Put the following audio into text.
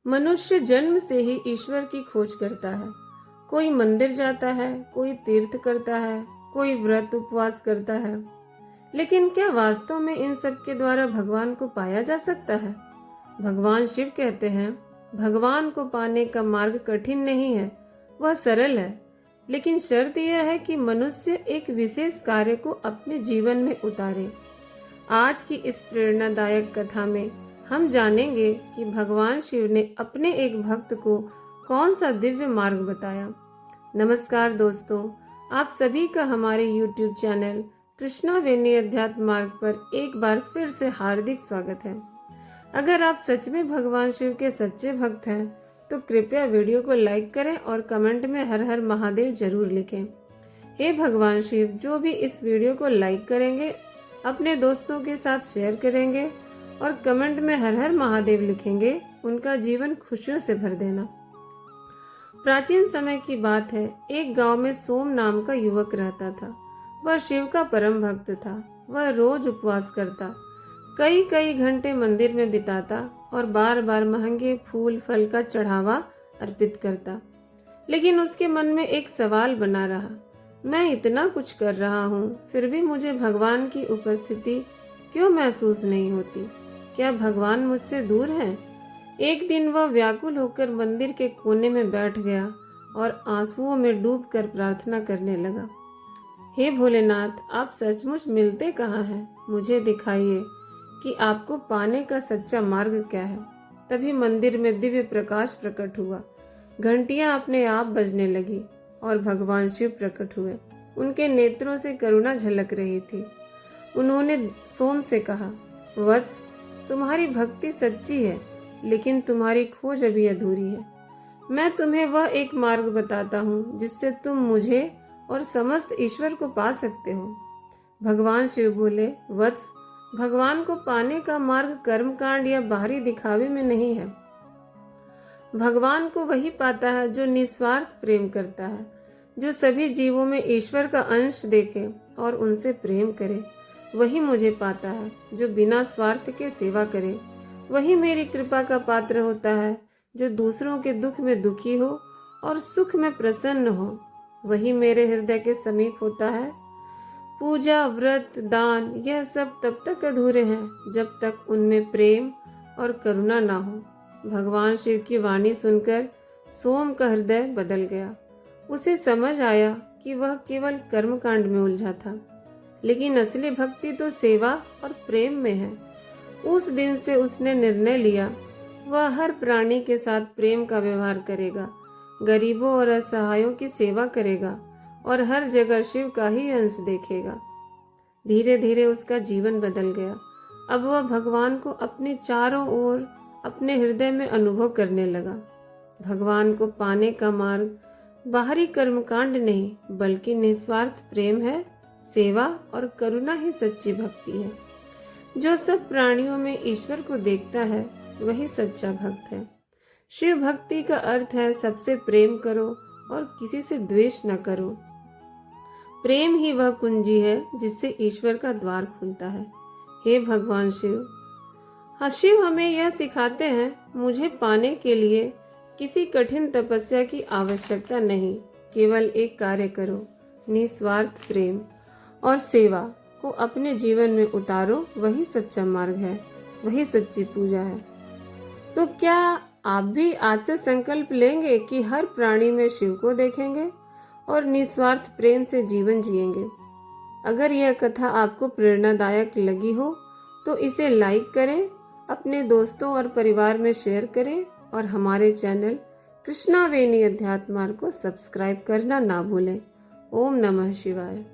मनुष्य जन्म से ही ईश्वर की खोज करता है। कोई मंदिर जाता है, कोई तीर्थ करता है, कोई व्रत उपवास करता है, लेकिन क्या वास्तव में इन सब के द्वारा भगवान को पाया जा सकता है? भगवान शिव कहते हैं, भगवान को पाने का मार्ग कठिन नहीं है, वह सरल है, लेकिन शर्त यह है कि मनुष्य एक विशेष कार्य को अपने जीवन में उतारे। आज की इस प्रेरणादायक कथा में हम जानेंगे कि भगवान शिव ने अपने एक भक्त को कौन सा दिव्य मार्ग बताया। नमस्कार दोस्तों, आप सभी का हमारे YouTube चैनल कृष्णा वेणी अध्यात्म मार्ग पर एक बार फिर से हार्दिक स्वागत है। अगर आप सच में भगवान शिव के सच्चे भक्त हैं तो कृपया वीडियो को लाइक करें और कमेंट में हर हर महादेव जरूर लिखें। हे भगवान शिव, जो भी इस वीडियो को लाइक करेंगे, अपने दोस्तों के साथ शेयर करेंगे और कमेंट में हर हर महादेव लिखेंगे, उनका जीवन खुशियों से भर देना। प्राचीन समय की बात है, एक गांव में सोम नाम का युवक रहता था। वह शिव का परम भक्त था। वह रोज उपवास करता, कई कई घंटे मंदिर में बिताता और बार बार महंगे फूल फल का चढ़ावा अर्पित करता। लेकिन उसके मन में एक सवाल बना रहा, मैं इतना कुछ कर रहा हूँ, फिर भी मुझे भगवान की उपस्थिति क्यों महसूस नहीं होती? क्या भगवान मुझसे दूर हैं? एक दिन वह व्याकुल होकर मंदिर के कोने में बैठ गया और आंसुओं में डूबकर प्रार्थना करने लगा। हे भोलेनाथ, आप सचमुच मिलते कहाँ हैं? मुझे दिखाइए कि आपको पाने का सच्चा मार्ग क्या है। तभी मंदिर में दिव्य प्रकाश प्रकट हुआ, घंटियां अपने आप बजने लगी और भगवान शिव प्रकट हुए। उनके नेत्रों से करुणा झलक रही थी। उन्होंने सोम से कहा, वत्स, तुम्हारी भक्ति सच्ची है, लेकिन तुम्हारी खोज अभी अधूरी है। मैं तुम्हें वह एक मार्ग बताता हूँ जिससे तुम मुझे और समस्त ईश्वर को पा सकते हो। भगवान शिव बोले, वत्स, भगवान को पाने का मार्ग कर्मकांड या बाहरी दिखावे में नहीं है। भगवान को वही पाता है जो निस्वार्थ प्रेम करता है, जो सभी जीवों में ईश्वर का अंश देखे और उनसे प्रेम करे। वही मुझे पाता है। जो बिना स्वार्थ के सेवा करे, वही मेरी कृपा का पात्र होता है। जो दूसरों के दुख में दुखी हो और सुख में प्रसन्न हो, वही मेरे हृदय के समीप होता है। पूजा, व्रत, दान, यह सब तब तक अधूरे हैं जब तक उनमें प्रेम और करुणा ना हो। भगवान शिव की वाणी सुनकर सोम का हृदय बदल गया। उसे समझ आया कि वह केवल कर्मकांड में उलझा था, लेकिन असली भक्ति तो सेवा और प्रेम में है। उस दिन से उसने निर्णय लिया, वह हर प्राणी के साथ प्रेम का व्यवहार करेगा, गरीबों और असहायों की सेवा करेगा और हर जगह शिव का ही अंश देखेगा। धीरे धीरे उसका जीवन बदल गया। अब वह भगवान को अपने चारों ओर अपने हृदय में अनुभव करने लगा। भगवान को पाने का मार्ग बाहरी कर्मकांड नहीं, बल्कि निस्वार्थ प्रेम है। सेवा और करुणा ही सच्ची भक्ति है। जो सब प्राणियों में ईश्वर को देखता है, वही सच्चा भक्त है। शिव भक्ति का अर्थ है सबसे प्रेम करो और किसी से द्वेष न करो। प्रेम ही वह कुंजी है जिससे ईश्वर का द्वार खुलता है। हे भगवान शिव, हाँ, शिव हमें यह सिखाते हैं, मुझे पाने के लिए किसी कठिन तपस्या की आवश्यकता नहीं, केवल एक कार्य करो, निस्वार्थ प्रेम और सेवा को अपने जीवन में उतारो। वही सच्चा मार्ग है, वही सच्ची पूजा है। तो क्या आप भी आज से संकल्प लेंगे कि हर प्राणी में शिव को देखेंगे और निस्वार्थ प्रेम से जीवन जिएंगे? अगर यह कथा आपको प्रेरणादायक लगी हो तो इसे लाइक करें, अपने दोस्तों और परिवार में शेयर करें और हमारे चैनल कृष्णा वेणी अध्यात्म मार्ग को सब्सक्राइब करना ना भूलें। ओम नमः शिवाय।